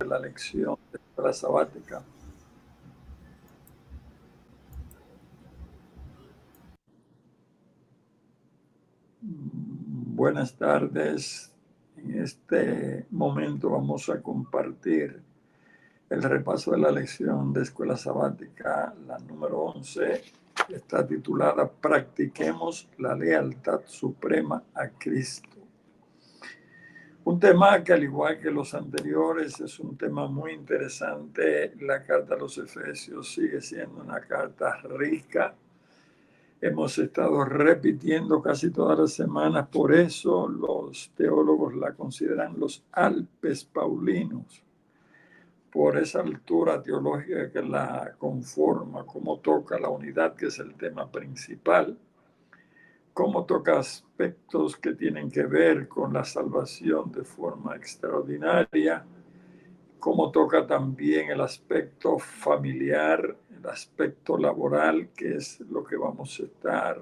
la lección de la sabática. Buenas tardes. En este momento vamos a compartir el repaso de la lección de escuela sabática, la número 11. Está titulada Practiquemos la lealtad suprema a Cristo. Un tema que, al igual que los anteriores, es un tema muy interesante. La carta a los Efesios sigue siendo una carta rica. Hemos estado repitiendo casi todas las semanas, por eso los teólogos la consideran los Alpes Paulinos, por esa altura teológica que la conforma, cómo toca la unidad, que es el tema principal, cómo toca aspectos que tienen que ver con la salvación de forma extraordinaria, cómo toca también el aspecto familiar, el aspecto laboral, que es lo que vamos a estar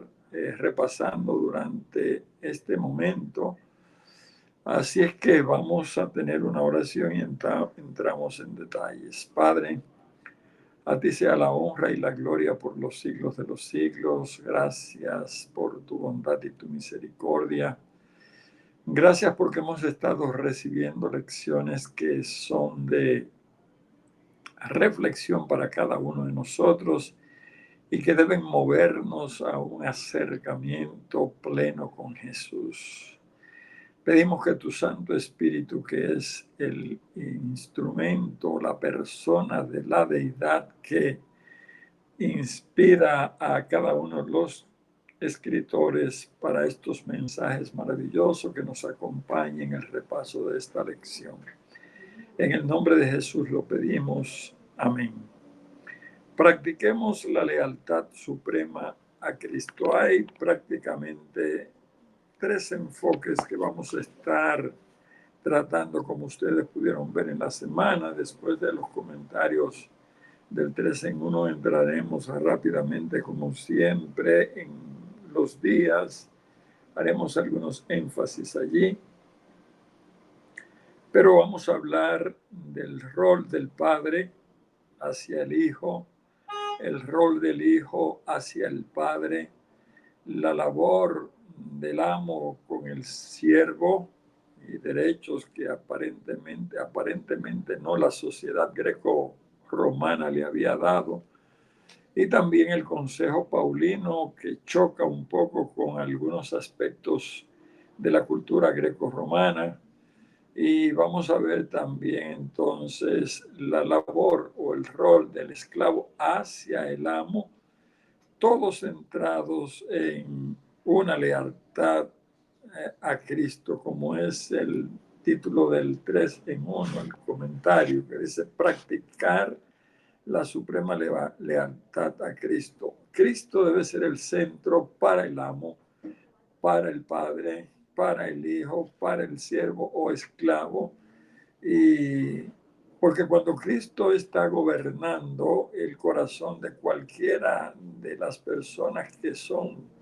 repasando durante este momento. Así es que vamos a tener una oración y entramos en detalles. Padre, a ti sea la honra y la gloria por los siglos de los siglos. Gracias por tu bondad y tu misericordia. Gracias porque hemos estado recibiendo lecciones que son de reflexión para cada uno de nosotros y que deben movernos a un acercamiento pleno con Jesús. Pedimos que tu Santo Espíritu, que es el instrumento, la persona de la deidad que inspira a cada uno de los escritores para estos mensajes maravillosos, que nos acompañe en el repaso de esta lección. En el nombre de Jesús lo pedimos. Amén. Practiquemos la lealtad suprema a Cristo. Hay prácticamente tres enfoques que vamos a estar tratando, como ustedes pudieron ver en la semana. Después de los comentarios del 3 en 1 entraremos rápidamente, como siempre, en los días. Haremos algunos énfasis allí. Pero vamos a hablar del rol del Padre hacia el Hijo, el rol del Hijo hacia el Padre, la labor del amo con el siervo y derechos que aparentemente no la sociedad greco-romana le había dado, y también el consejo paulino, que choca un poco con algunos aspectos de la cultura greco-romana. Y vamos a ver también entonces la labor o el rol del esclavo hacia el amo, todos centrados en una lealtad a Cristo, como es el título del 3 en 1, el comentario que dice practicar la suprema lealtad a Cristo. Cristo debe ser el centro para el amo, para el padre, para el hijo, para el siervo o esclavo. Y porque cuando Cristo está gobernando el corazón de cualquiera de las personas que son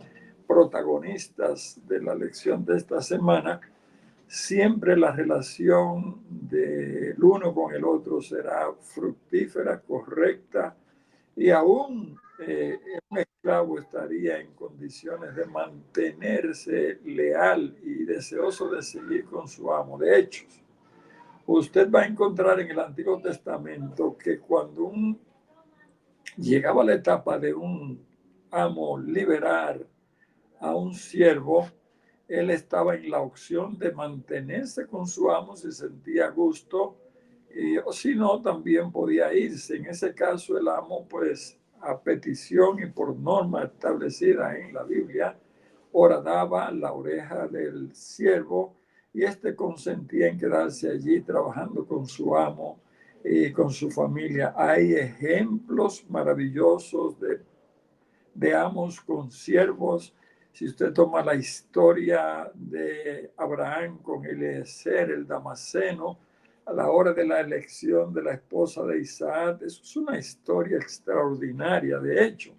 protagonistas de la lección de esta semana, siempre la relación del uno con el otro será fructífera, correcta, y aún un esclavo estaría en condiciones de mantenerse leal y deseoso de seguir con su amo. De hecho, usted va a encontrar en el Antiguo Testamento que cuando llegaba la etapa de un amo liberar a un siervo, él estaba en la opción de mantenerse con su amo si sentía gusto, o si no, también podía irse. En ese caso, el amo, pues, a petición y por norma establecida en la Biblia, horadaba la oreja del siervo y éste consentía en quedarse allí trabajando con su amo y con su familia. Hay ejemplos maravillosos de amos con siervos. Si usted toma la historia de Abraham con Eliezer, el Damaseno, a la hora de la elección de la esposa de Isaac, eso es una historia extraordinaria. De hecho,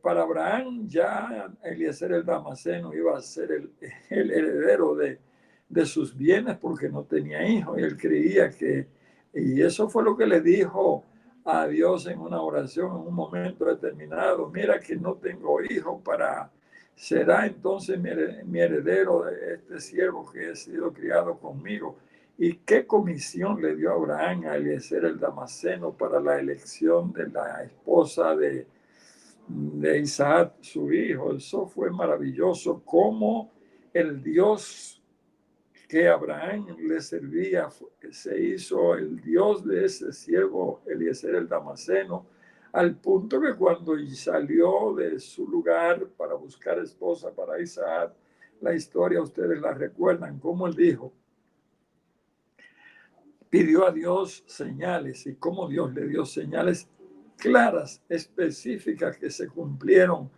para Abraham ya Eliezer el Damaseno iba a ser el heredero de sus bienes porque no tenía hijos y él creía que Y eso fue lo que le dijo a Dios en una oración en un momento determinado. Mira que no tengo hijo para... Será entonces mi heredero de este siervo que he sido criado conmigo. ¿Y qué comisión le dio Abraham a Eliezer el Damaseno para la elección de la esposa de Isaac, su hijo? Eso fue maravilloso. Cómo el Dios que Abraham le servía se hizo el Dios de ese siervo Eliezer el Damaseno, al punto que cuando salió de su lugar para buscar esposa para Isaac, la historia ustedes la recuerdan, como él dijo, pidió a Dios señales y cómo Dios le dio señales claras, específicas que se cumplieron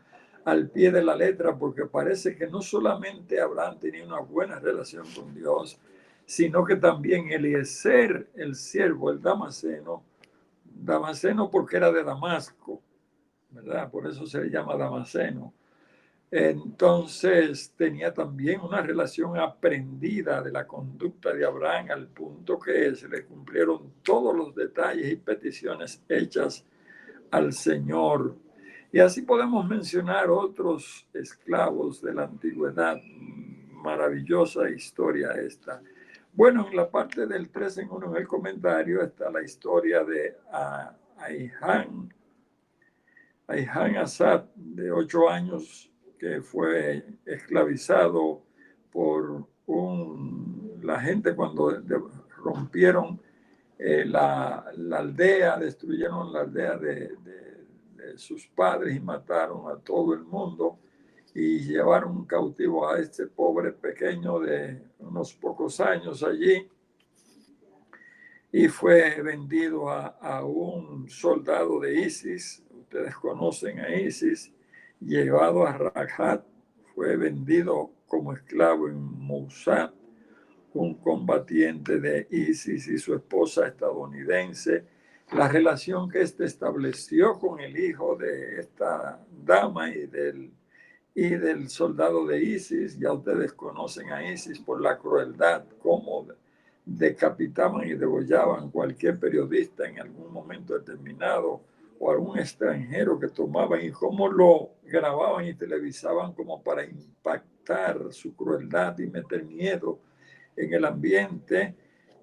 al pie de la letra, porque parece que no solamente Abraham tenía una buena relación con Dios, sino que también Eliezer, el siervo, el Damaseno, Damaseno porque era de Damasco, ¿verdad? Por eso se le llama Damaseno. Entonces tenía también una relación aprendida de la conducta de Abraham al punto que se le cumplieron todos los detalles y peticiones hechas al Señor. Y así podemos mencionar otros esclavos de la antigüedad. Maravillosa historia esta. Bueno, en la parte del 3 en 1 en el comentario está la historia de Aihán Assad, de 8 años, que fue esclavizado por la gente cuando rompieron la aldea, destruyeron la aldea de sus padres y mataron a todo el mundo y llevaron cautivo a este pobre pequeño de unos pocos años allí y fue vendido a un soldado de ISIS. Ustedes conocen a ISIS, llevado a Rajat, fue vendido como esclavo en Mossad, un combatiente de ISIS y su esposa estadounidense. La relación que éste estableció con el hijo de esta dama y del soldado de ISIS, ya ustedes conocen a ISIS por la crueldad, cómo decapitaban y degollaban cualquier periodista en algún momento determinado o algún extranjero que tomaban y cómo lo grababan y televisaban como para impactar su crueldad y meter miedo en el ambiente.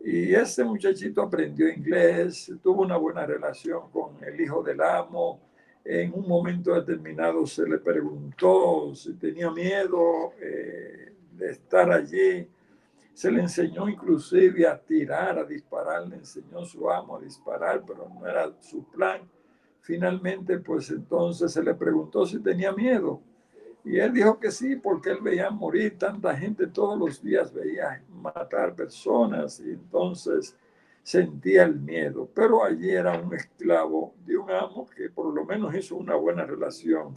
Y ese muchachito aprendió inglés, tuvo una buena relación con el hijo del amo. En un momento determinado se le preguntó si tenía miedo de estar allí. Se le enseñó inclusive a tirar, a disparar, le enseñó a su amo a disparar, pero no era su plan. Finalmente, pues entonces se le preguntó si tenía miedo. Y él dijo que sí, porque él veía morir tanta gente todos los días, veía matar personas y entonces sentía el miedo. Pero allí era un esclavo de un amo que por lo menos hizo una buena relación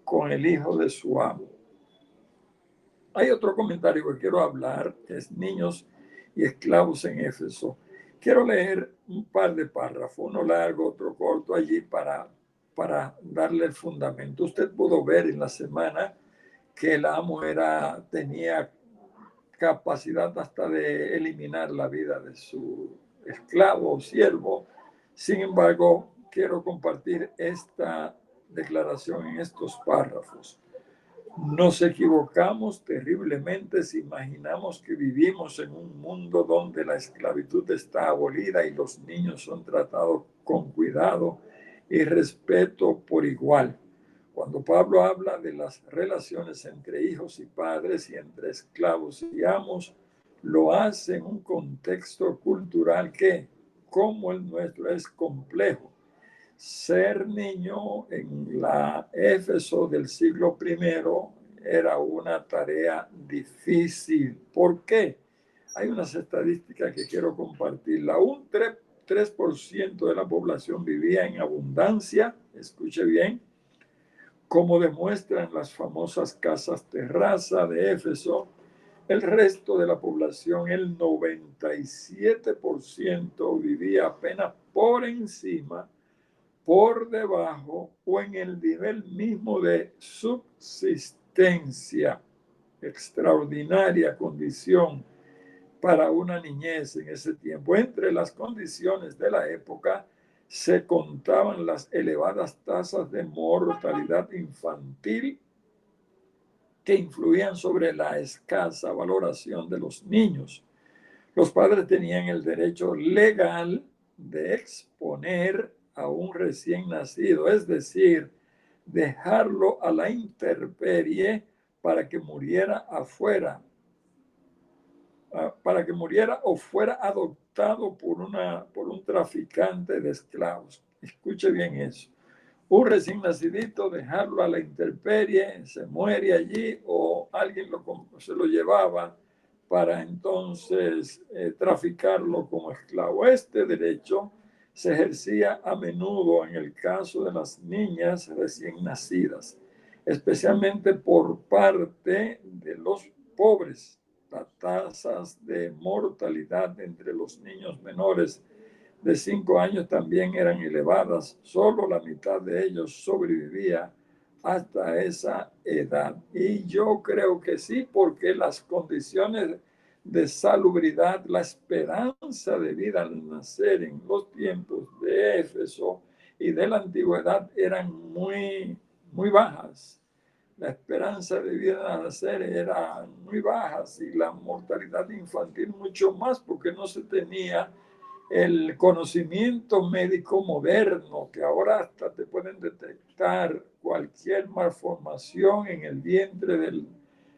con el hijo de su amo. Hay otro comentario que quiero hablar, que es niños y esclavos en Éfeso. Quiero leer un par de párrafos, uno largo, otro corto allí para darle el fundamento. Usted pudo ver en la semana que el amo tenía capacidad hasta de eliminar la vida de su esclavo o siervo. Sin embargo, quiero compartir esta declaración en estos párrafos. Nos equivocamos terriblemente si imaginamos que vivimos en un mundo donde la esclavitud está abolida y los niños son tratados con cuidado y respeto por igual. Cuando Pablo habla de las relaciones entre hijos y padres y entre esclavos y amos, lo hace en un contexto cultural que, como el nuestro, es complejo. Ser niño en la Éfeso del siglo I era una tarea difícil. ¿Por qué? Hay unas estadísticas que quiero compartir. Un 3% de la población vivía en abundancia, escuche bien, como demuestran las famosas casas terraza de Éfeso. El resto de la población, el 97%, vivía apenas por encima, por debajo o en el nivel mismo de subsistencia. Extraordinaria condición para una niñez en ese tiempo. Entre las condiciones de la época se contaban las elevadas tasas de mortalidad infantil que influían sobre la escasa valoración de los niños. Los padres tenían el derecho legal de exponer a un recién nacido, es decir, dejarlo a la intemperie para que muriera afuera, para que muriera o fuera adoptado por un traficante de esclavos. Escuche bien eso. Un recién nacidito, dejarlo a la intemperie, se muere allí o alguien se lo llevaba para entonces traficarlo como esclavo. Este derecho se ejercía a menudo en el caso de las niñas recién nacidas, especialmente por parte de los pobres. Las tasas de mortalidad entre los niños menores de 5 años también eran elevadas. Solo la mitad de ellos sobrevivía hasta esa edad. Y yo creo que sí, porque las condiciones de salubridad, la esperanza de vida al nacer en los tiempos de Éfeso y de la antigüedad eran muy bajas. La esperanza de vida al nacer era muy baja y la mortalidad infantil mucho más porque no se tenía el conocimiento médico moderno, que ahora hasta te pueden detectar cualquier malformación en el vientre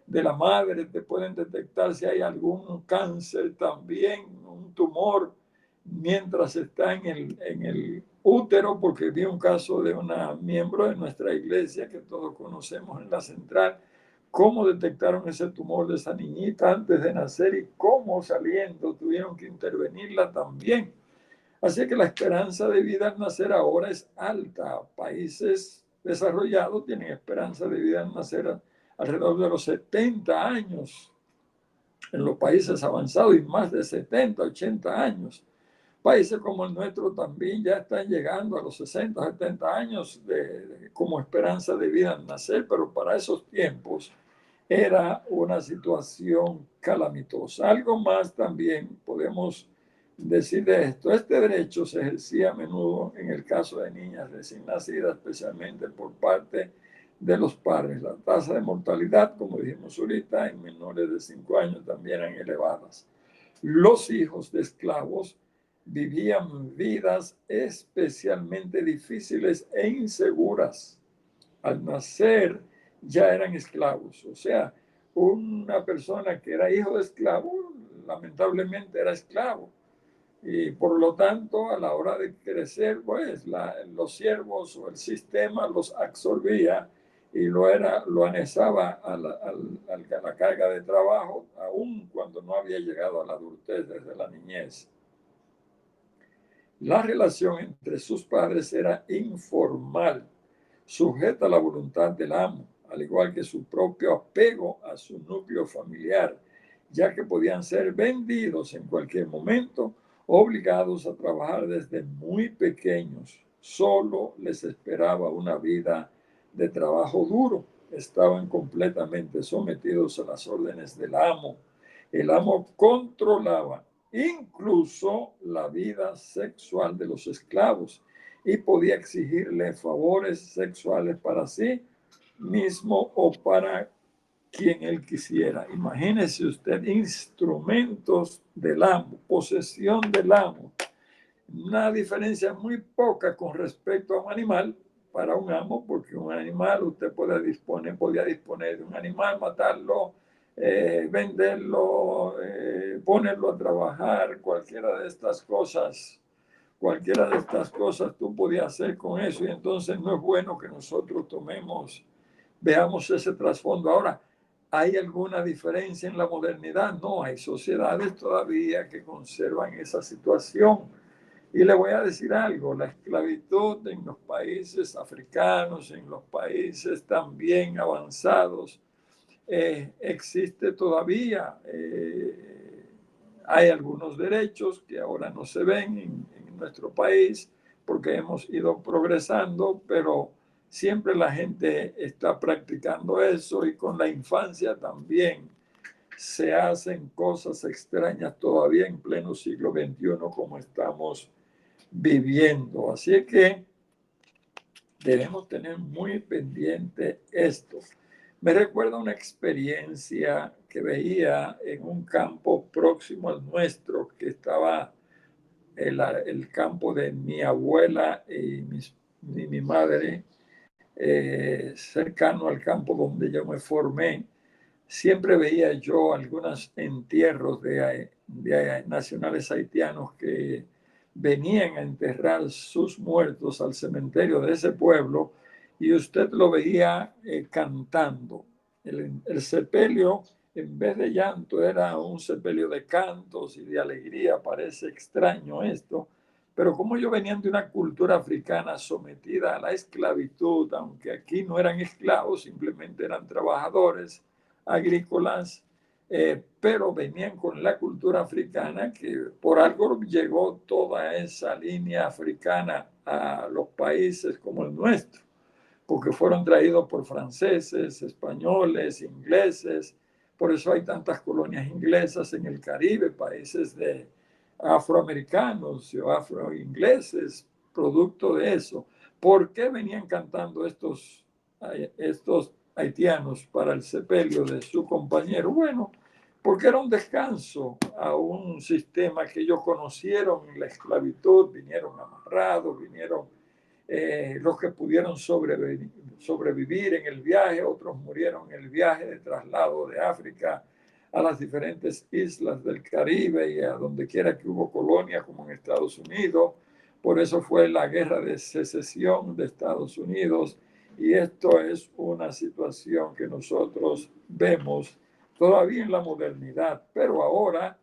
de la madre, te pueden detectar si hay algún cáncer también, un tumor, mientras está en el útero, porque vi un caso de una miembro de nuestra iglesia que todos conocemos en la central, cómo detectaron ese tumor de esa niñita antes de nacer y cómo saliendo tuvieron que intervenirla también. Así que la esperanza de vida al nacer ahora es alta. Países desarrollados tienen esperanza de vida al nacer alrededor de los 70 años. En los países avanzados y más de 70, 80 años. Países como el nuestro también ya están llegando a los 60, 70 años como esperanza de vida al nacer, pero para esos tiempos era una situación calamitosa. Algo más también podemos decir de esto. Este derecho se ejercía a menudo en el caso de niñas recién nacidas, especialmente por parte de los padres. La tasa de mortalidad, como dijimos ahorita, en menores de 5 años también eran elevadas. Los hijos de esclavos vivían vidas especialmente difíciles e inseguras. Al nacer ya eran esclavos. O sea, una persona que era hijo de esclavo, lamentablemente era esclavo. Y por lo tanto, a la hora de crecer, pues los siervos o el sistema los absorbía y lo anexaba a la carga de trabajo, aun cuando no había llegado a la adultez desde la niñez. La relación entre sus padres era informal, sujeta a la voluntad del amo, al igual que su propio apego a su núcleo familiar, ya que podían ser vendidos en cualquier momento, obligados a trabajar desde muy pequeños. Solo les esperaba una vida de trabajo duro. Estaban completamente sometidos a las órdenes del amo. El amo controlaba incluso la vida sexual de los esclavos y podía exigirle favores sexuales para sí mismo o para quien él quisiera. Imagínese usted, instrumentos del amo, posesión del amo, una diferencia muy poca con respecto a un animal para un amo, porque un animal usted podía disponer de un animal, matarlo, venderlo, ponerlo a trabajar, cualquiera de estas cosas tú podías hacer con eso y entonces no es bueno que nosotros veamos ese trasfondo. Ahora, ¿hay alguna diferencia en la modernidad? No, hay sociedades todavía que conservan esa situación. Y le voy a decir algo, la esclavitud en los países africanos, en los países también avanzados, existe todavía. Hay algunos derechos que ahora no se ven en nuestro país porque hemos ido progresando, pero siempre la gente está practicando eso y con la infancia también se hacen cosas extrañas todavía en pleno siglo XXI como estamos viviendo. Así que debemos tener muy pendiente esto. Me recuerda una experiencia que veía en un campo próximo al nuestro, que estaba el campo de mi abuela y mi madre, cercano al campo donde yo me formé. Siempre veía yo algunos entierros de nacionales haitianos que venían a enterrar sus muertos al cementerio de ese pueblo y usted lo veía cantando. El sepelio, en vez de llanto, era un sepelio de cantos y de alegría. Parece extraño esto, pero como ellos venían de una cultura africana sometida a la esclavitud, aunque aquí no eran esclavos, simplemente eran trabajadores agrícolas, pero venían con la cultura africana, que por algo llegó toda esa línea africana a los países como el nuestro, porque fueron traídos por franceses, españoles, ingleses. Por eso hay tantas colonias inglesas en el Caribe, países de afroamericanos o afroingleses, producto de eso. ¿Por qué venían cantando estos haitianos para el sepelio de su compañero? Bueno, porque era un descanso a un sistema que ellos conocieron en la esclavitud, vinieron amarrados, vinieron los que pudieron sobrevivir en el viaje, otros murieron en el viaje de traslado de África a las diferentes islas del Caribe y a donde quiera que hubo colonia, como en Estados Unidos. Por eso fue la guerra de secesión de Estados Unidos. Y esto es una situación que nosotros vemos todavía en la modernidad, pero ahora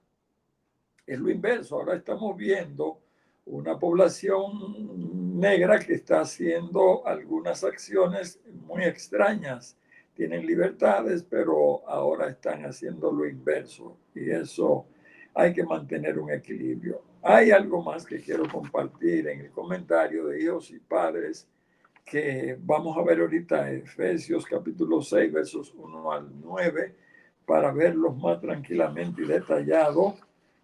es lo inverso. Ahora estamos viendo una población negra que está haciendo algunas acciones muy extrañas. Tienen libertades, pero ahora están haciendo lo inverso. Y eso hay que mantener un equilibrio. Hay algo más que quiero compartir en el comentario de hijos y padres que vamos a ver ahorita, Efesios capítulo 6, versos 1 al 9, para verlos más tranquilamente y detallado.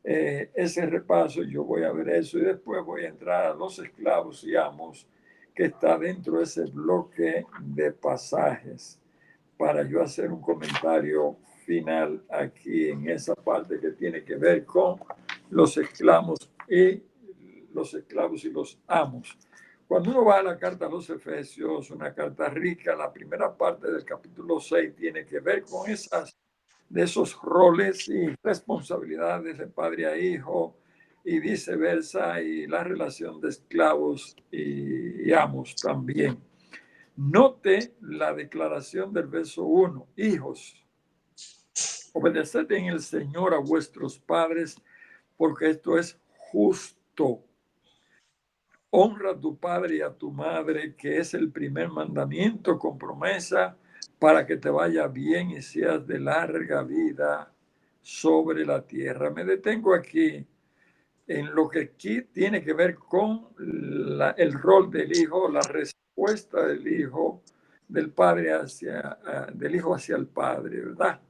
Ese repaso, yo voy a ver eso y después voy a entrar a los esclavos y amos, que está dentro de ese bloque de pasajes, para yo hacer un comentario final aquí en esa parte que tiene que ver con los esclavos y los amos. Cuando uno va a la carta a los Efesios, una carta rica, la primera parte del capítulo 6 tiene que ver con de esos roles y responsabilidades de padre a hijo y viceversa, y la relación de esclavos y amos también. Note la declaración del verso 1. Hijos, obedeced en el Señor a vuestros padres, porque esto es justo. Honra a tu padre y a tu madre, que es el primer mandamiento con promesa para que te vaya bien y seas de larga vida sobre la tierra. Me detengo aquí en lo que aquí tiene que ver con el rol del hijo, la respuesta del hijo, del hijo hacia el padre, ¿verdad?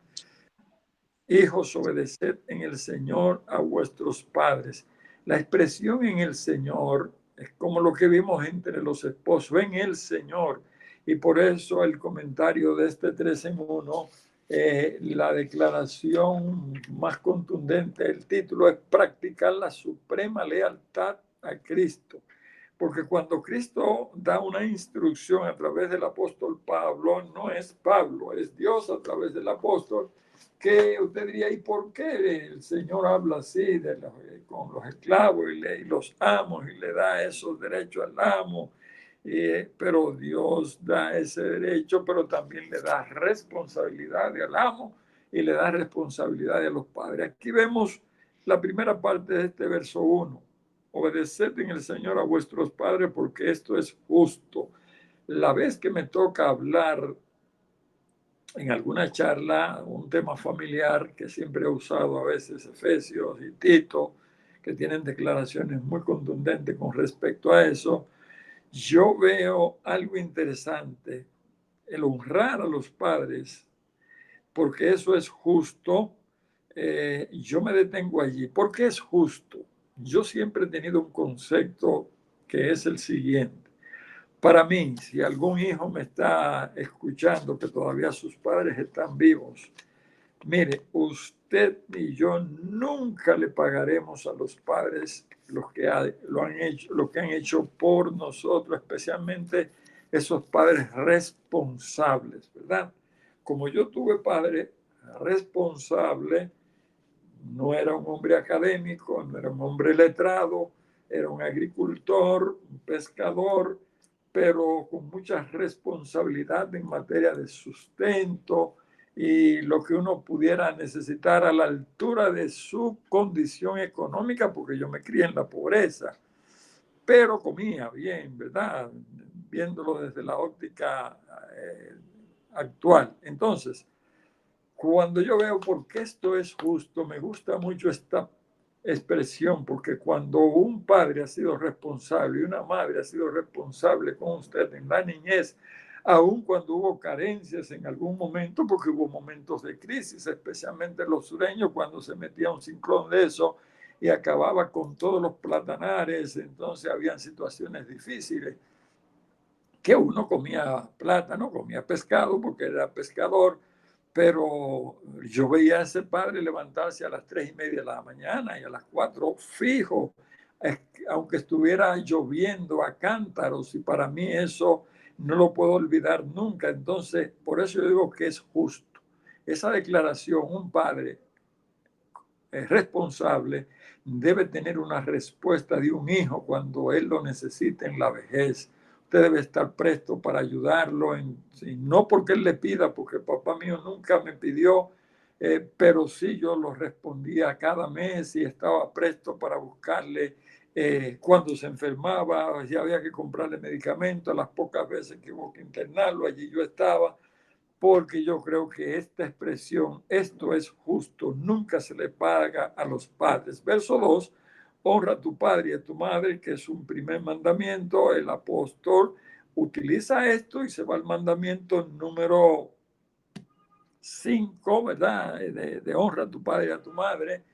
Hijos, obedeced en el Señor a vuestros padres. La expresión en el Señor es como lo que vimos entre los esposos, en el Señor. Y por eso el comentario de este 3 en 1, la declaración más contundente del título es practicar la suprema lealtad a Cristo. Porque cuando Cristo da una instrucción a través del apóstol Pablo, no es Pablo, es Dios a través del apóstol, que usted diría, ¿y por qué el Señor habla así con los esclavos y los amos y le da esos derechos al amo? Pero Dios da ese derecho, pero también le da responsabilidad al amo y le da responsabilidad a los padres. Aquí vemos la primera parte de este verso 1. Obedeced en el Señor a vuestros padres, porque esto es justo. La vez que me toca hablar en alguna charla, un tema familiar que siempre he usado a veces, Efesios y Tito, que tienen declaraciones muy contundentes con respecto a eso, yo veo algo interesante, el honrar a los padres, porque eso es justo, yo me detengo allí porque es justo. Yo siempre he tenido un concepto que es el siguiente. Para mí, si algún hijo me está escuchando que todavía sus padres están vivos, mire, usted y yo nunca le pagaremos a los padres lo que han hecho por nosotros, especialmente esos padres responsables, ¿verdad? Como yo tuve padre responsable, no era un hombre académico, no era un hombre letrado, era un agricultor, un pescador, pero con mucha responsabilidad en materia de sustento y lo que uno pudiera necesitar a la altura de su condición económica, porque yo me crié en la pobreza, pero comía bien, ¿verdad? Viéndolo desde la óptica actual. Entonces, cuando yo veo por qué esto es justo, me gusta mucho esta expresión, porque cuando un padre ha sido responsable y una madre ha sido responsable con usted en la niñez, aun cuando hubo carencias en algún momento, porque hubo momentos de crisis, especialmente los sureños, cuando se metía un ciclón de eso y acababa con todos los platanares, entonces habían situaciones difíciles, que uno comía plátano, comía pescado porque era pescador, pero yo veía a ese padre levantarse a las 3:30 de la mañana y a las 4 fijo, aunque estuviera lloviendo a cántaros, y para mí eso no lo puedo olvidar nunca. Entonces, por eso yo digo que es justo. Esa declaración, un padre responsable debe tener una respuesta de un hijo cuando él lo necesite en la vejez. Usted debe estar presto para ayudarlo, no porque él le pida, porque papá mío nunca me pidió, pero sí yo lo respondía cada mes y estaba presto para buscarle cuando se enfermaba, si había que comprarle medicamentos, las pocas veces que hubo que internarlo, allí yo estaba, porque yo creo que esta expresión, esto es justo, nunca se le paga a los padres. Verso 2, honra a tu padre y a tu madre, que es un primer mandamiento. El apóstol utiliza esto y se va al mandamiento número 5, ¿verdad? De honra a tu padre y a tu madre,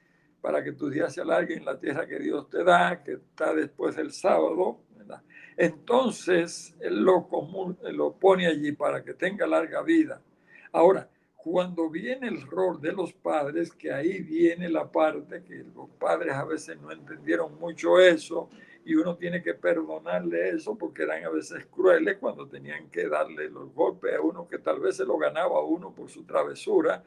para que tus días se alarguen en la tierra que Dios te da, que está después del sábado, ¿verdad? Entonces, él lo pone allí para que tenga larga vida. Ahora, cuando viene el rol de los padres, que ahí viene la parte que los padres a veces no entendieron mucho eso, y uno tiene que perdonarle eso porque eran a veces crueles cuando tenían que darle los golpes a uno que tal vez se lo ganaba a uno por su travesura.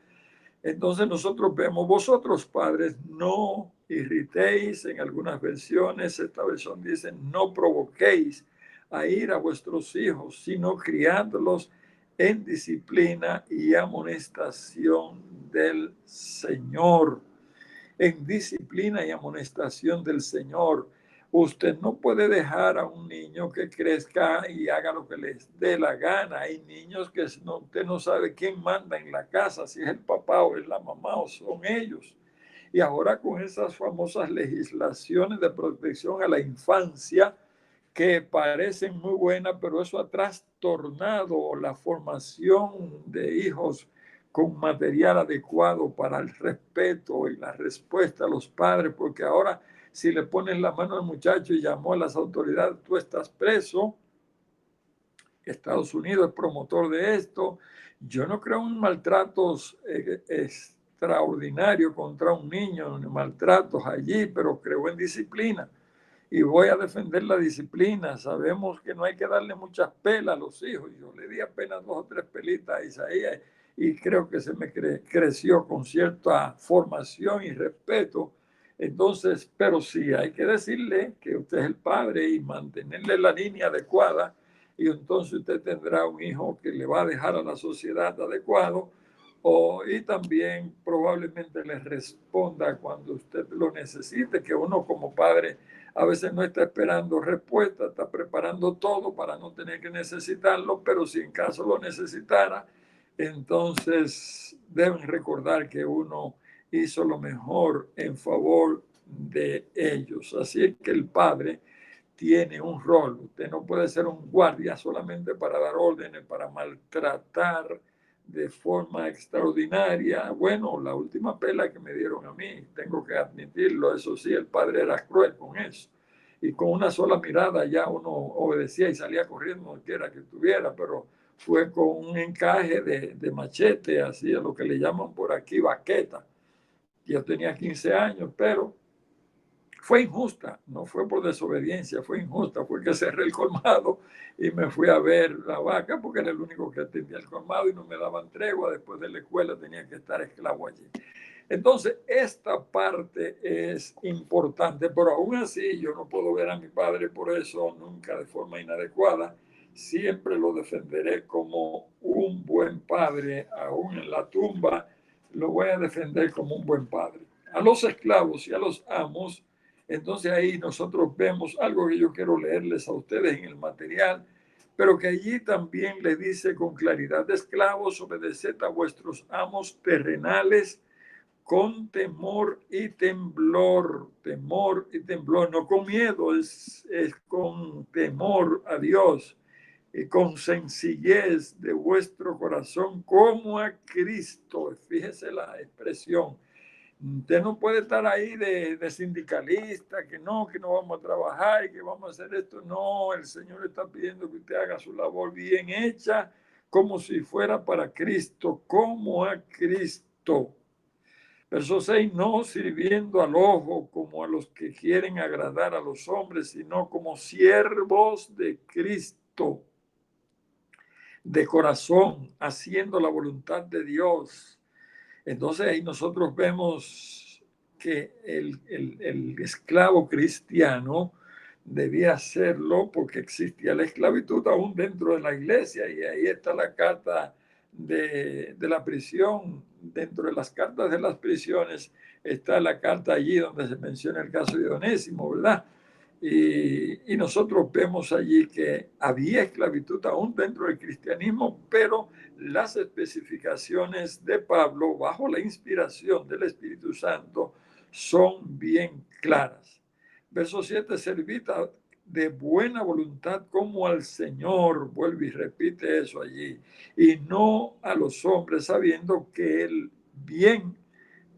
Entonces nosotros vemos, vosotros padres, no irritéis, en algunas versiones, esta versión dice, no provoquéis a ir a vuestros hijos, sino criándolos en disciplina y amonestación del Señor. En disciplina y amonestación del Señor. Usted no puede dejar a un niño que crezca y haga lo que les dé la gana. Hay niños que usted no sabe quién manda en la casa, si es el papá o es la mamá o son ellos. Y ahora con esas famosas legislaciones de protección a la infancia que parecen muy buenas, pero eso ha trastornado la formación de hijos con material adecuado para el respeto y la respuesta a los padres, porque ahora si le pones la mano al muchacho y llamó a las autoridades, tú estás preso. Estados Unidos es promotor de esto. Yo no creo en maltratos extraordinarios contra un niño, en maltratos allí, pero creo en disciplina y voy a defender la disciplina. Sabemos que no hay que darle muchas pelas a los hijos. Yo le di apenas 2 o 3 pelitas a Isaías y creo que se me creció con cierta formación y respeto. Entonces, pero sí, hay que decirle que usted es el padre y mantenerle la línea adecuada, y entonces usted tendrá un hijo que le va a dejar a la sociedad adecuado, y también probablemente le responda cuando usted lo necesite, que uno como padre a veces no está esperando respuesta, está preparando todo para no tener que necesitarlo, pero si en caso lo necesitara, entonces deben recordar que uno hizo lo mejor en favor de ellos. Así es que el padre tiene un rol. Usted no puede ser un guardia solamente para dar órdenes, para maltratar de forma extraordinaria. Bueno, la última pela que me dieron a mí, tengo que admitirlo, eso sí, el padre era cruel con eso. Y con una sola mirada ya uno obedecía y salía corriendo donde quiera que estuviera, pero fue con un encaje de machete, así a lo que le llaman por aquí baqueta. Yo tenía 15 años, pero fue injusta, no fue por desobediencia, fue injusta, fue que cerré el colmado y me fui a ver la vaca porque era el único que atendía el colmado y no me daban tregua, después de la escuela tenía que estar esclavo allí. Entonces, esta parte es importante, pero aún así yo no puedo ver a mi padre por eso nunca de forma inadecuada. Siempre lo defenderé como un buen padre, aún en la tumba, lo voy a defender como un buen padre. A los esclavos y a los amos, entonces ahí nosotros vemos algo que yo quiero leerles a ustedes en el material, pero que allí también le dice con claridad: de esclavos, obedeced a vuestros amos terrenales con temor y temblor, no con miedo, es con temor a Dios y con sencillez de vuestro corazón como a Cristo. Fíjese la expresión. Usted no puede estar ahí de sindicalista, que no vamos a trabajar y que vamos a hacer esto. No, el Señor está pidiendo que usted haga su labor bien hecha, como si fuera para Cristo, como a Cristo. Verso 6, no sirviendo al ojo como a los que quieren agradar a los hombres, sino como siervos de Cristo, de corazón, haciendo la voluntad de Dios. Entonces ahí nosotros vemos que el esclavo cristiano debía hacerlo porque existía la esclavitud aún dentro de la iglesia, y ahí está la carta de la prisión. Dentro de las cartas de las prisiones está la carta allí donde se menciona el caso de Onésimo, ¿verdad? Y nosotros vemos allí que había esclavitud aún dentro del cristianismo, pero las especificaciones de Pablo, bajo la inspiración del Espíritu Santo, son bien claras. Verso 7, servid de buena voluntad como al Señor, vuelve y repite eso allí, y no a los hombres, sabiendo que el bien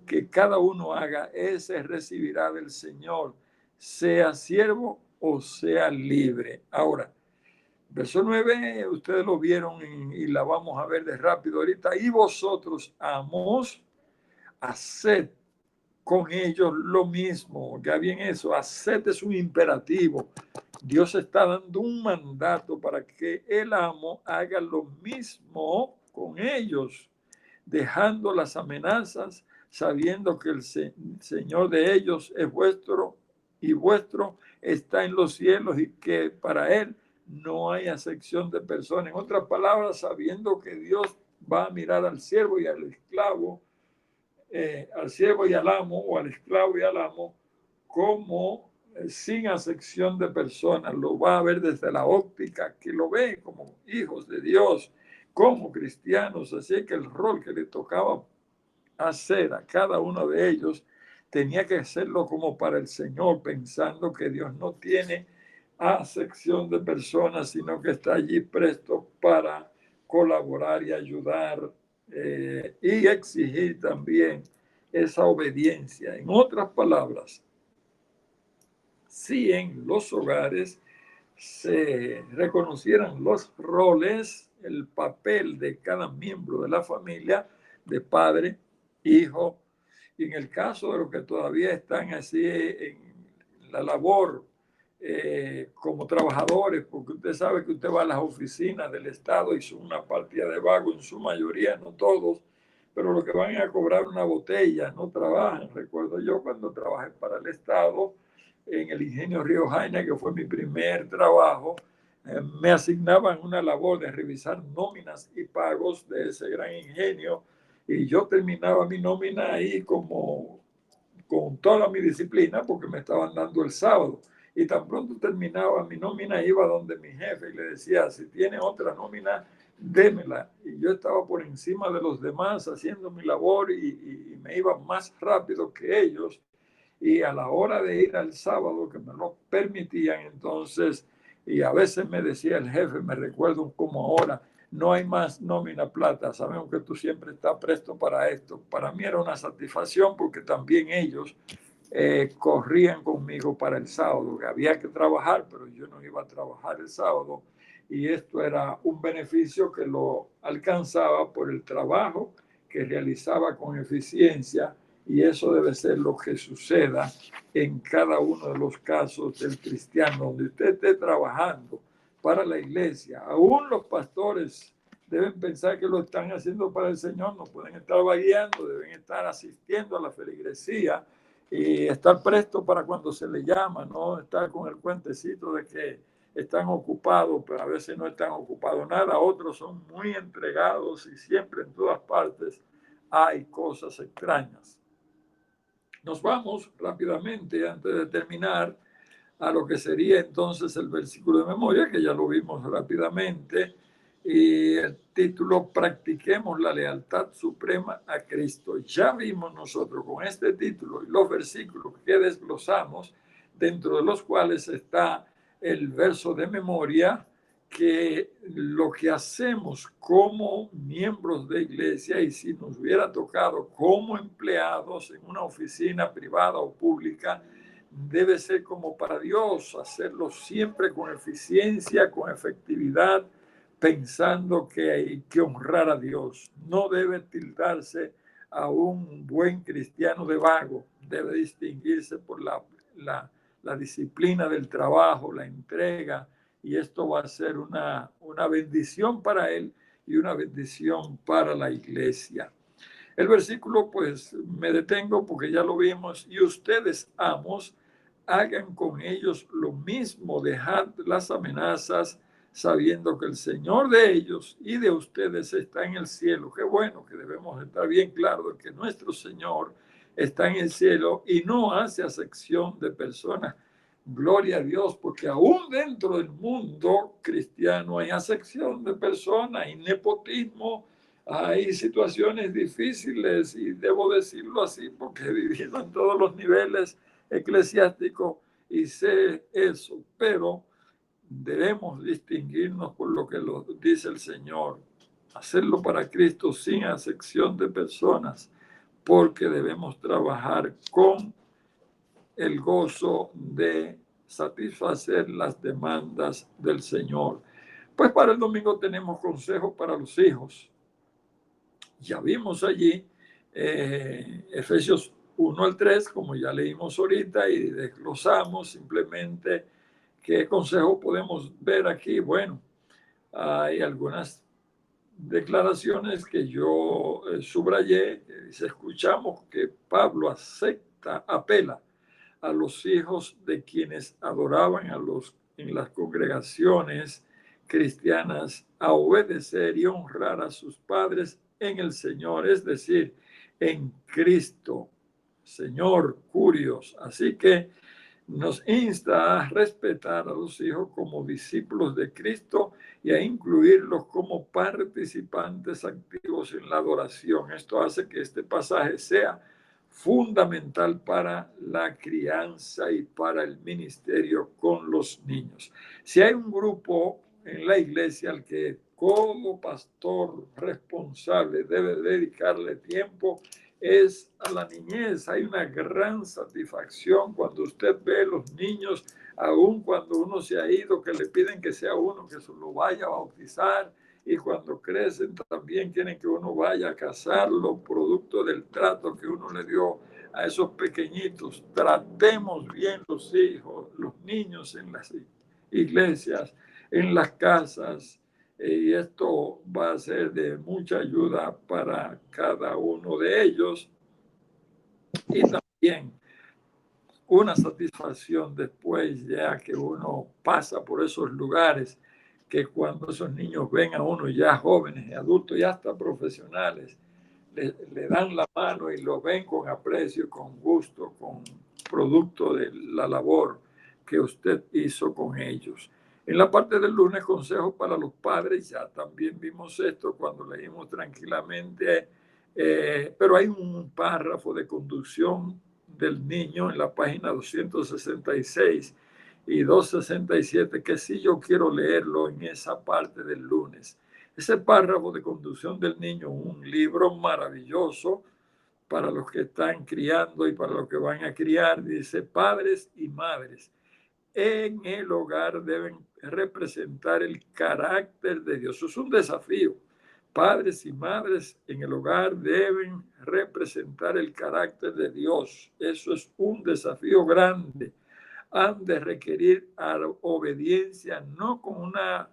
que cada uno haga, ese recibirá del Señor, sea siervo o sea libre. Ahora, verso 9, ustedes lo vieron y la vamos a ver de rápido ahorita. Y vosotros, amos, haced con ellos lo mismo. Ya bien eso, haced es un imperativo. Dios está dando un mandato para que el amo haga lo mismo con ellos, dejando las amenazas, sabiendo que el Señor de ellos es vuestro y vuestro está en los cielos, y que para Él no hay acepción de personas. En otras palabras, sabiendo que Dios va a mirar al siervo y al esclavo, al siervo y al amo, o al esclavo y al amo, como sin acepción de personas. Lo va a ver desde la óptica que lo ve como hijos de Dios, como cristianos. Así que el rol que le tocaba hacer a cada uno de ellos tenía que hacerlo como para el Señor, pensando que Dios no tiene acepción de personas, sino que está allí presto para colaborar y ayudar, y exigir también esa obediencia. En otras palabras, si en los hogares se reconocieran los roles, el papel de cada miembro de la familia, de padre, hijo, y en el caso de los que todavía están así en la labor, como trabajadores, porque usted sabe que usted va a las oficinas del Estado y son una partida de vagos en su mayoría, no todos, pero los que van a cobrar una botella no trabajan. Recuerdo yo cuando trabajé para el Estado en el Ingenio Río Jaina, que fue mi primer trabajo, me asignaban una labor de revisar nóminas y pagos de ese gran ingenio, y yo terminaba mi nómina ahí como con toda mi disciplina, porque me estaban dando el sábado. Y tan pronto terminaba mi nómina, iba donde mi jefe y le decía: si tiene otra nómina, démela. Y yo estaba por encima de los demás haciendo mi labor, y me iba más rápido que ellos. Y a la hora de ir al sábado, que me lo permitían, entonces, y a veces me decía el jefe, me recuerdo como ahora, no hay más nómina plata, sabemos que tú siempre estás presto para esto. Para mí era una satisfacción porque también ellos corrían conmigo para el sábado, que había que trabajar, pero yo no iba a trabajar el sábado, y esto era un beneficio que lo alcanzaba por el trabajo que realizaba con eficiencia, y eso debe ser lo que suceda en cada uno de los casos del cristiano, donde usted esté trabajando para la iglesia. Aún los pastores deben pensar que lo están haciendo para el Señor, no pueden estar vagueando, deben estar asistiendo a la feligresía y estar presto para cuando se le llama, no estar con el cuentecito de que están ocupados, pero a veces no están ocupados nada. Otros son muy entregados y siempre en todas partes hay cosas extrañas. Nos vamos rápidamente, antes de terminar, a lo que sería entonces el versículo de memoria, que ya lo vimos rápidamente, y el título: Practiquemos la lealtad suprema a Cristo. Ya vimos nosotros con este título y los versículos que desglosamos, dentro de los cuales está el verso de memoria, que lo que hacemos como miembros de iglesia, y si nos hubiera tocado como empleados en una oficina privada o pública, debe ser como para Dios, hacerlo siempre con eficiencia, con efectividad, pensando que hay que honrar a Dios. No debe tildarse a un buen cristiano de vago, debe distinguirse por la disciplina del trabajo, la entrega, y esto va a ser una bendición para él y una bendición para la iglesia. El versículo, pues me detengo porque ya lo vimos: y ustedes, amos, hagan con ellos lo mismo, dejad las amenazas, sabiendo que el Señor de ellos y de ustedes está en el cielo. Qué bueno que debemos estar bien claros de que nuestro Señor está en el cielo y no hace acepción de personas. Gloria a Dios, porque aún dentro del mundo cristiano hay acepción de personas, hay nepotismo, hay situaciones difíciles, y debo decirlo así porque he vivido en todos los niveles eclesiásticos y sé eso, pero debemos distinguirnos por lo que lo dice el Señor, hacerlo para Cristo sin acepción de personas, porque debemos trabajar con el gozo de satisfacer las demandas del Señor. Pues para el domingo tenemos consejos para los hijos. Ya vimos allí Efesios 1 al 3, como ya leímos ahorita, y desglosamos simplemente qué consejo podemos ver aquí. Bueno, hay algunas declaraciones que yo subrayé, que dice: escuchamos que Pablo apela a los hijos de quienes adoraban en las congregaciones cristianas a obedecer y honrar a sus padres en el Señor, es decir, en Cristo, Señor Curios. Así que nos insta a respetar a los hijos como discípulos de Cristo y a incluirlos como participantes activos en la adoración. Esto hace que este pasaje sea fundamental para la crianza y para el ministerio con los niños. Si hay un grupo en la iglesia al que como pastor responsable debe dedicarle tiempo, es a la niñez. Hay una gran satisfacción cuando usted ve a los niños, aun cuando uno se ha ido, que le piden que sea uno que se lo vaya a bautizar, y cuando crecen también quieren que uno vaya a casarlo, producto del trato que uno le dio a esos pequeñitos. Tratemos bien los hijos, los niños en las iglesias, en las casas, y esto va a ser de mucha ayuda para cada uno de ellos, y también una satisfacción después, ya que uno pasa por esos lugares, que cuando esos niños ven a uno ya jóvenes, adultos y hasta profesionales, le dan la mano y lo ven con aprecio, con gusto, con producto de la labor que usted hizo con ellos. En la parte del lunes, consejos para los padres, ya también vimos esto cuando leímos tranquilamente, pero hay un párrafo de conducción del niño en la página 266 y 267, que sí yo quiero leerlo en esa parte del lunes. Ese párrafo de conducción del niño, un libro maravilloso para los que están criando y para los que van a criar, dice: padres y madres en el hogar deben representar el carácter de Dios. Eso es un desafío. Padres y madres en el hogar deben representar el carácter de Dios. Eso es un desafío grande. Han de requerir obediencia, no con una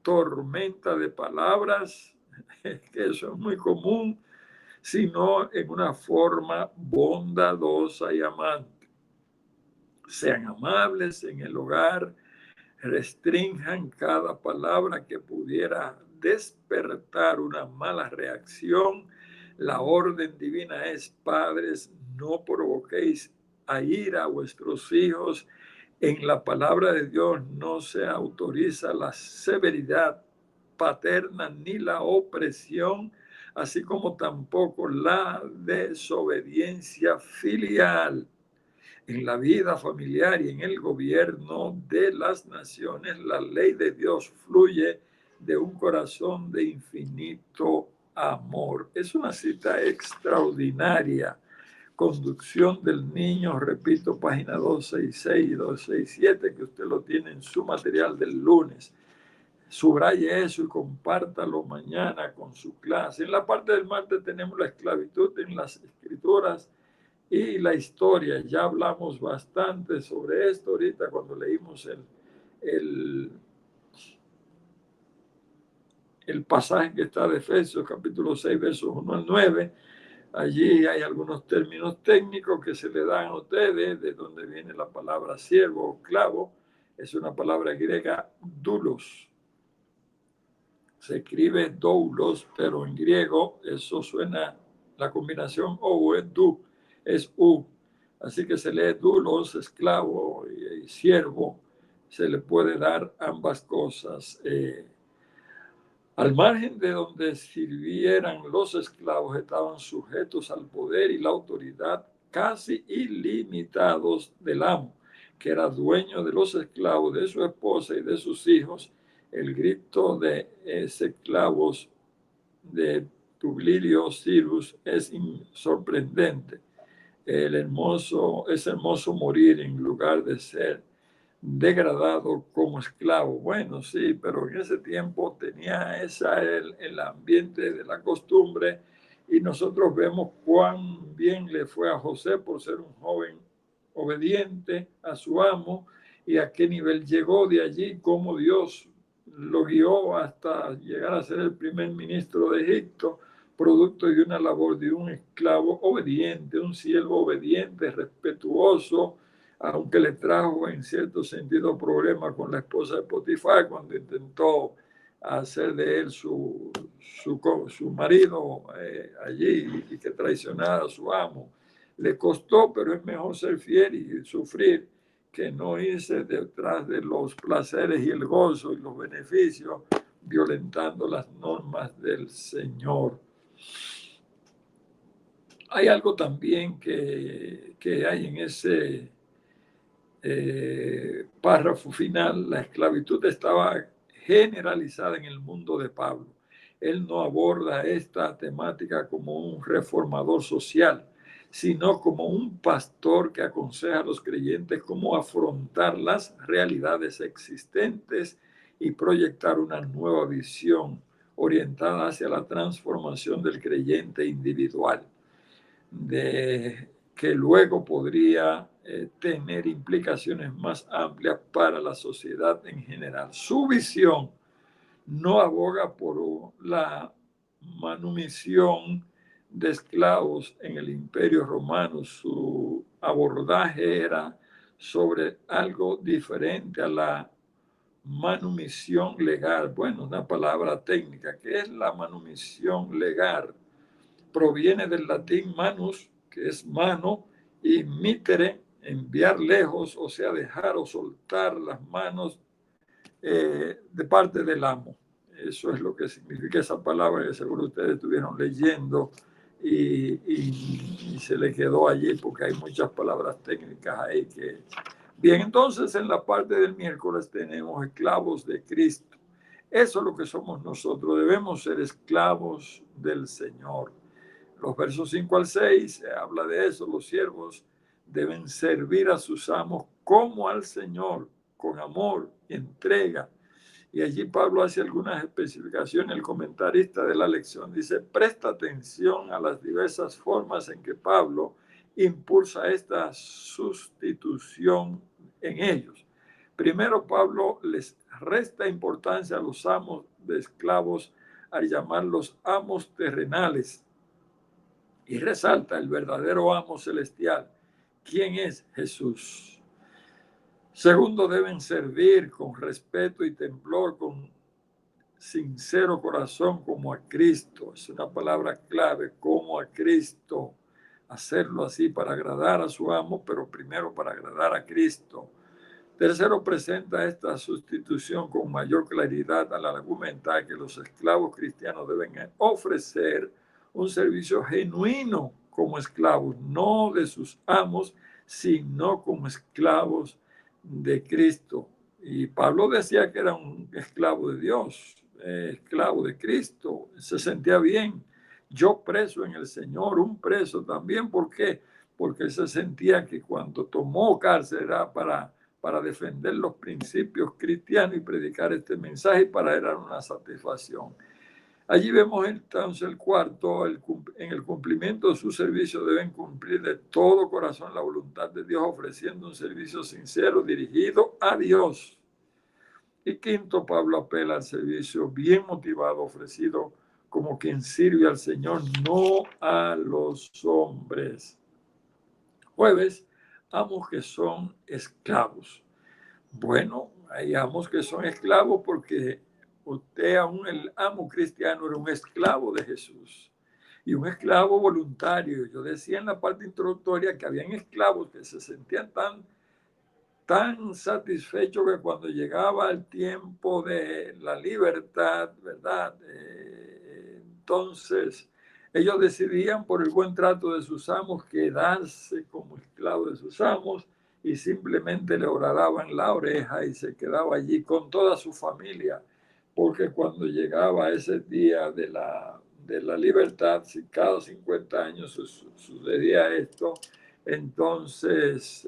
tormenta de palabras, que eso es muy común, sino en una forma bondadosa y amante. Sean amables en el hogar, restrinjan cada palabra que pudiera despertar una mala reacción. La orden divina es: padres, no provoquéis a ira a vuestros hijos. En la palabra de Dios no se autoriza la severidad paterna ni la opresión, así como tampoco la desobediencia filial. En la vida familiar y en el gobierno de las naciones, la ley de Dios fluye de un corazón de infinito amor. Es una cita extraordinaria. Conducción del niño, repito, página 266 y 267, que usted lo tiene en su material del lunes. Subraye eso y compártalo mañana con su clase. En la parte del martes tenemos la esclavitud en las escrituras y la historia. Ya hablamos bastante sobre esto ahorita cuando leímos el, el pasaje que está de Efesios capítulo 6 versos 1 al 9. Allí hay algunos términos técnicos que se le dan a ustedes, de donde viene la palabra siervo o clavo. Es una palabra griega doulos. Se escribe doulos, pero en griego eso suena, la combinación O es du, es U. Así que se lee doulos, esclavo y siervo. Se le puede dar ambas cosas. Al margen de donde sirvieran los esclavos, estaban sujetos al poder y la autoridad casi ilimitados del amo, que era dueño de los esclavos, de su esposa y de sus hijos. El grito de esclavos de Publio Cyrus es sorprendente. Es hermoso morir en lugar de ser degradado como esclavo. Bueno, sí, pero en ese tiempo tenía el ambiente de la costumbre, y nosotros vemos cuán bien le fue a José por ser un joven obediente a su amo, y a qué nivel llegó de allí, cómo Dios lo guió hasta llegar a ser el primer ministro de Egipto, producto de una labor de un esclavo obediente, un siervo obediente, respetuoso, aunque le trajo en cierto sentido problemas con la esposa de Potifar cuando intentó hacer de él su marido allí, y que traicionara a su amo. Le costó, pero es mejor ser fiel y sufrir que no irse detrás de los placeres y el gozo y los beneficios, violentando las normas del Señor. Hay algo también que hay en ese párrafo final. La esclavitud estaba generalizada en el mundo de Pablo. Él no aborda esta temática como un reformador social, sino como un pastor que aconseja a los creyentes cómo afrontar las realidades existentes y proyectar una nueva visión orientada hacia la transformación del creyente individual, que luego podría tener implicaciones más amplias para la sociedad en general. Su visión no aboga por la manumisión de esclavos en el Imperio Romano. Su abordaje era sobre algo diferente a la manumisión legal. Bueno, una palabra técnica. ¿Qué es la manumisión legal? Proviene del latín manus, que es mano, y mitere, enviar lejos, o sea, dejar o soltar las manos de parte del amo. Eso es lo que significa esa palabra, que seguro ustedes estuvieron leyendo y se le quedó allí, porque hay muchas palabras técnicas ahí que... Bien, entonces en la parte del miércoles tenemos esclavos de Cristo. Eso es lo que somos nosotros. Debemos ser esclavos del Señor. Los versos 5 al 6 habla de eso. Los siervos deben servir a sus amos como al Señor, con amor, entrega. Y allí Pablo hace algunas especificaciones. El comentarista de la lección dice, presta atención a las diversas formas en que Pablo impulsa esta sustitución en ellos. Primero, Pablo les resta importancia a los amos de esclavos al llamarlos amos terrenales y resalta el verdadero amo celestial. ¿Quién es Jesús? Segundo, deben servir con respeto y temblor, con sincero corazón como a Cristo. Es una palabra clave, como a Cristo. Hacerlo así para agradar a su amo, pero primero para agradar a Cristo. Tercero, presenta esta sustitución con mayor claridad al argumentar que los esclavos cristianos deben ofrecer un servicio genuino como esclavos, no de sus amos, sino como esclavos de Cristo. Y Pablo decía que era un esclavo de Dios, esclavo de Cristo, se sentía bien. Yo preso en el Señor, un preso también, ¿por qué? Porque se sentía que cuando tomó cárcel era para defender los principios cristianos y predicar este mensaje y para dar una satisfacción. Allí vemos entonces el cuarto, en el cumplimiento de su servicio deben cumplir de todo corazón la voluntad de Dios, ofreciendo un servicio sincero dirigido a Dios. Y quinto, Pablo apela al servicio bien motivado, ofrecido como quien sirve al Señor, no a los hombres. Jueves, amos que son esclavos. Bueno, hay amos que son esclavos porque usted, aún el amo cristiano, era un esclavo de Jesús y un esclavo voluntario. Yo decía en la parte introductoria que habían esclavos que se sentían tan satisfechos que cuando llegaba el tiempo de la libertad, ¿verdad? Entonces, ellos decidían por el buen trato de sus amos quedarse como esclavos de sus amos y simplemente le horadaban la oreja y se quedaba allí con toda su familia, porque cuando llegaba ese día de la libertad, si cada 50 años sucedía esto, entonces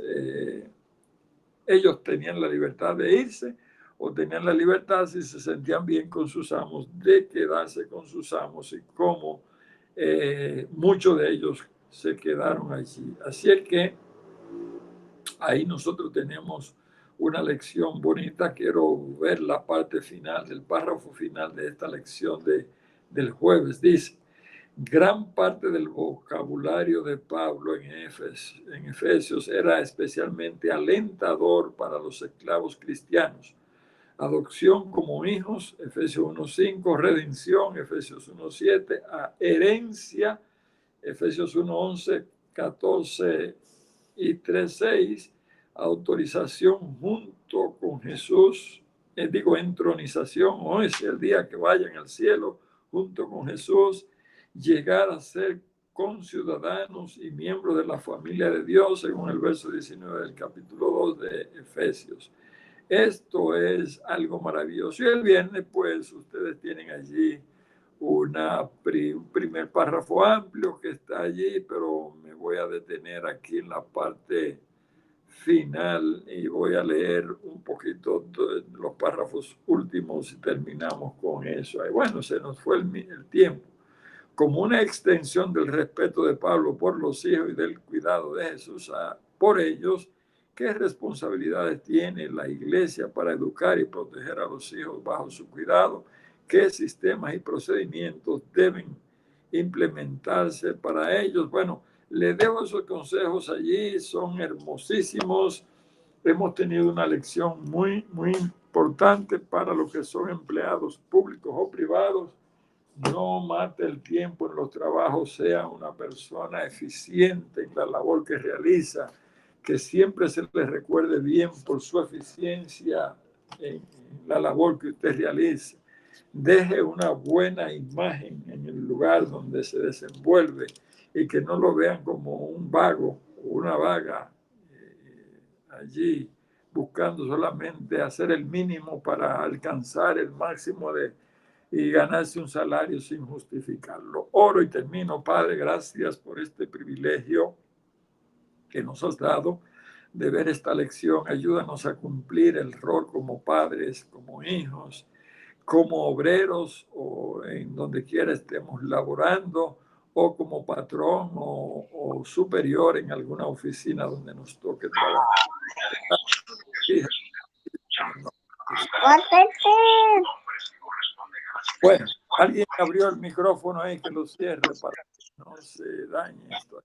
ellos tenían la libertad de irse o tenían la libertad, si se sentían bien con sus amos, de quedarse con sus amos, y como muchos de ellos se quedaron allí. Así es que ahí nosotros tenemos una lección bonita. Quiero ver la parte final, del párrafo final de esta lección del jueves. Dice, gran parte del vocabulario de Pablo en Efesios era especialmente alentador para los esclavos cristianos. Adopción como hijos, Efesios 1.5, redención, Efesios 1.7, herencia, Efesios 1.11, 14 y 3.6, autorización junto con Jesús, entronización, hoy es el día que vayan al cielo junto con Jesús, llegar a ser conciudadanos y miembros de la familia de Dios, según el verso 19 del capítulo 2 de Efesios. Esto es algo maravilloso. Y el viernes, pues, ustedes tienen allí un primer párrafo amplio que está allí, pero me voy a detener aquí en la parte final y voy a leer un poquito de los párrafos últimos y terminamos con eso. Y bueno, se nos fue el tiempo. Como una extensión del respeto de Pablo por los hijos y del cuidado de Jesús por ellos, ¿qué responsabilidades tiene la iglesia para educar y proteger a los hijos bajo su cuidado? ¿Qué sistemas y procedimientos deben implementarse para ellos? Bueno, les dejo esos consejos allí, son hermosísimos. Hemos tenido una lección muy, muy importante para los que son empleados públicos o privados. No mate el tiempo en los trabajos, sea una persona eficiente en la labor que realiza, que siempre se le recuerde bien por su eficiencia en la labor que usted realice. Deje una buena imagen en el lugar donde se desenvuelve y que no lo vean como un vago o una vaga allí buscando solamente hacer el mínimo para alcanzar el máximo y ganarse un salario sin justificarlo. Oro y termino, Padre, gracias por este privilegio que nos has dado de ver esta lección. Ayúdanos a cumplir el rol como padres, como hijos, como obreros o en donde quiera estemos laborando, o como patrón o superior en alguna oficina donde nos toque trabajar. Bueno, alguien abrió el micrófono ahí, que lo cierre para que no se dañe esto.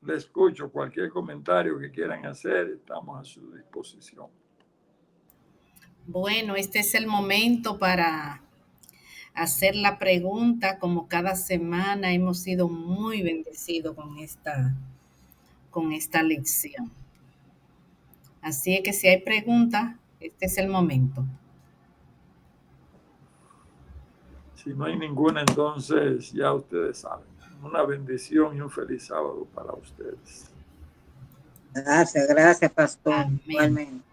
Le escucho. Cualquier comentario que quieran hacer, estamos a su disposición. Bueno, este es el momento para hacer la pregunta. Como cada semana hemos sido muy bendecidos con esta lección. Así es que si hay preguntas, este es el momento. Si no hay ninguna, entonces ya ustedes saben. Una bendición y un feliz sábado para ustedes. Gracias, pastor. Amén. Igualmente.